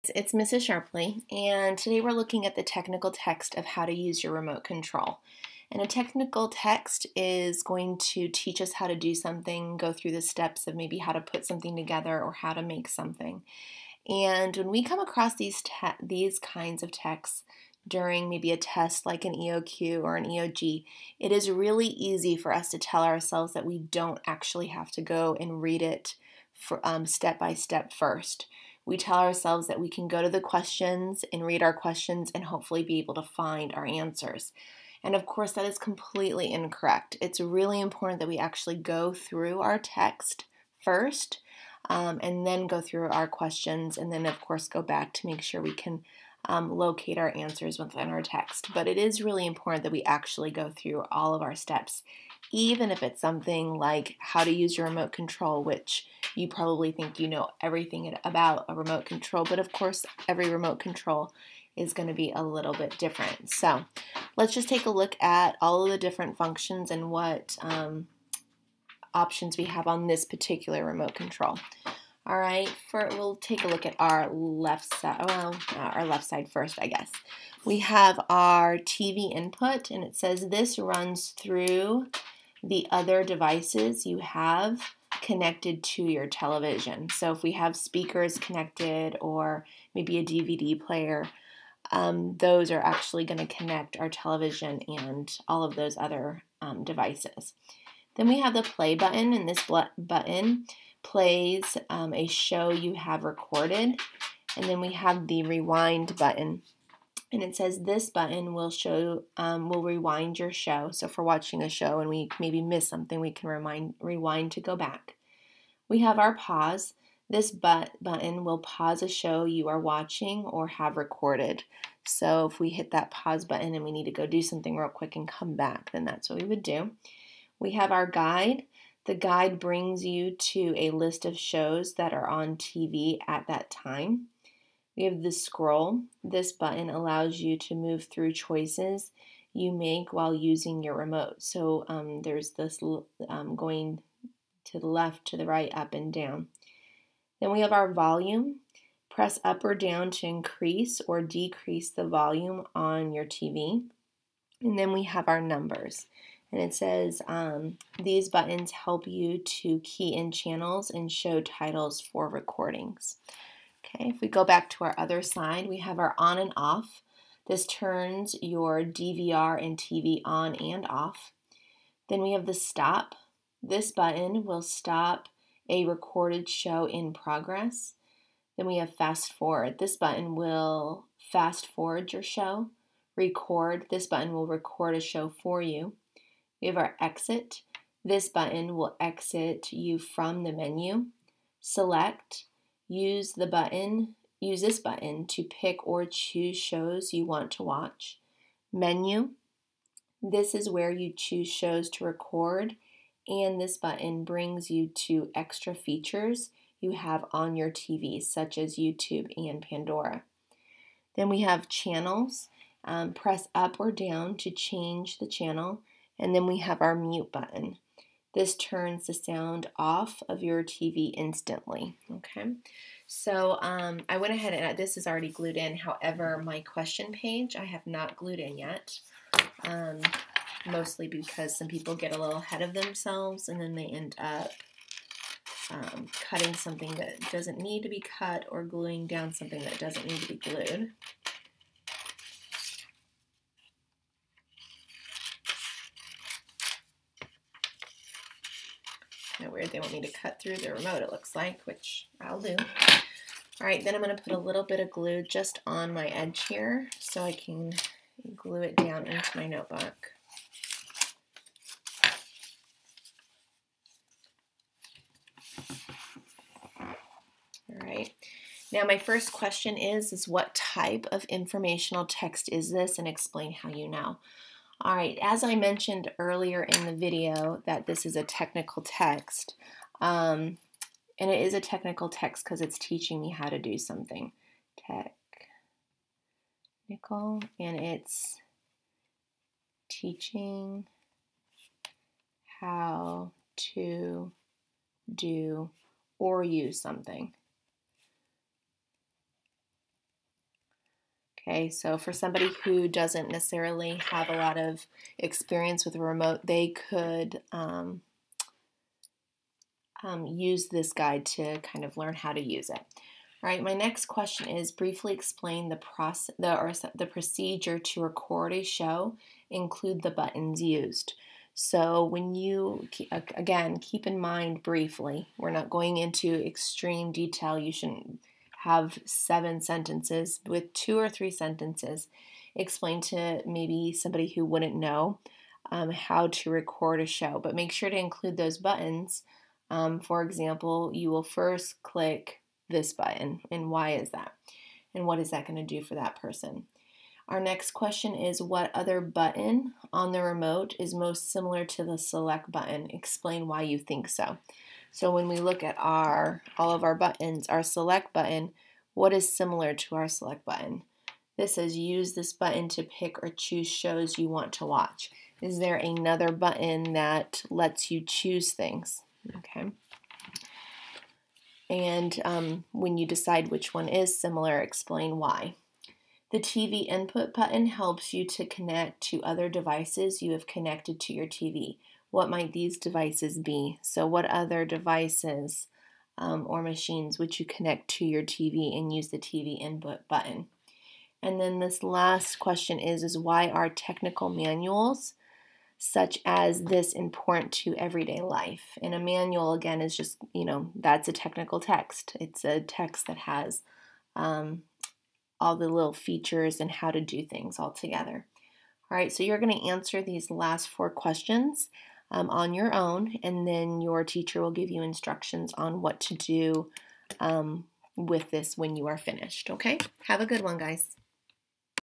It's Mrs. Sharpley, and today we're looking at the technical text of how to use your remote control. And a technical text is going to teach us how to do something, go through the steps of maybe how to put something together or how to make something. And when we come across these kinds of texts during maybe a test like an EOQ or an EOG, it is really easy for us to tell ourselves that we don't actually have to go and read it for, step by step first. We tell ourselves that we can go to the questions and read our questions and hopefully be able to find our answers. And of course, that is completely incorrect. It's really important that we actually go through our text first and then go through our questions and then, of course, go back to make sure we can locate our answers within our text. But it is really important that we actually go through all of our steps, even if it's something like how to use your remote control, which you probably think you know everything about a remote control, but of course every remote control is going to be a little bit different. So let's just take a look at all of the different functions and what options we have on this particular remote control. All right, we'll take a look at our left side. Well, our left side first, I guess. We have our TV input, and it says this runs through the other devices you have connected to your television. So if we have speakers connected or maybe a DVD player, those are actually going to connect our television and all of those other devices. Then we have the play button, and this button plays a show you have recorded. And then we have the rewind button, and it says this button will rewind your show. So if we're watching a show and we maybe miss something, we can rewind to go back. We have our pause. This button will pause a show you are watching or have recorded. So if we hit that pause button and we need to go do something real quick and come back, then that's what we would do. We have our guide. The guide brings you to a list of shows that are on TV at that time. We have the scroll. This button allows you to move through choices you make while using your remote. So there's this going to the left, to the right, up and down. Then we have our volume. Press up or down to increase or decrease the volume on your TV. And then we have our numbers. And it says these buttons help you to key in channels and show titles for recordings. Okay, if we go back to our other side, we have our on and off. This turns your DVR and TV on and off. Then we have the stop. This button will stop a recorded show in progress. Then we have fast forward. This button will fast forward your show. Record. This button will record a show for you. We have our exit. This button will exit you from the menu. Select. Use this button to pick or choose shows you want to watch. Menu. This is where you choose shows to record, and this button brings you to extra features you have on your TV, such as YouTube and Pandora. Then we have channels. Press up or down to change the channel. And then we have our mute button. This turns the sound off of your TV instantly. Okay, so I went ahead and this is already glued in. However, my question page I have not glued in yet, mostly because some people get a little ahead of themselves and then they end up cutting something that doesn't need to be cut or gluing down something that doesn't need to be glued. Weird, they want me to cut through the remote, it looks like, which I'll do. All right, then I'm going to put a little bit of glue just on my edge here so I can glue it down into my notebook. All right, now my first question is what type of informational text is this, and explain how you know. All right, as I mentioned earlier in the video that this is a technical text, and it is a technical text because it's teaching me how to do something. Technical, and it's teaching how to do or use something. Okay, so for somebody who doesn't necessarily have a lot of experience with a remote, they could use this guide to kind of learn how to use it. All right, my next question is briefly explain the procedure to record a show, include the buttons used. So when you, again, keep in mind briefly, we're not going into extreme detail. You shouldn't have 7 sentences. With 2 or 3 sentences, explain to maybe somebody who wouldn't know how to record a show, but make sure to include those buttons. For example, you will first click this button, and why is that? And what is that going to do for that person? Our next question is, what other button on the remote is most similar to the select button? Explain why you think so. So when we look at all of our buttons, our select button, what is similar to our select button? This says use this button to pick or choose shows you want to watch. Is there another button that lets you choose things? Okay. And when you decide which one is similar, explain why. The TV input button helps you to connect to other devices you have connected to your TV. What might these devices be? So what other devices or machines would you connect to your TV and use the TV input button? And then this last question is why are technical manuals such as this important to everyday life? And a manual, again, is just, that's a technical text. It's a text that has all the little features and how to do things all together. All right, so you're going to answer these last 4 questions on your own, and then your teacher will give you instructions on what to do with this when you are finished. Okay, have a good one, guys.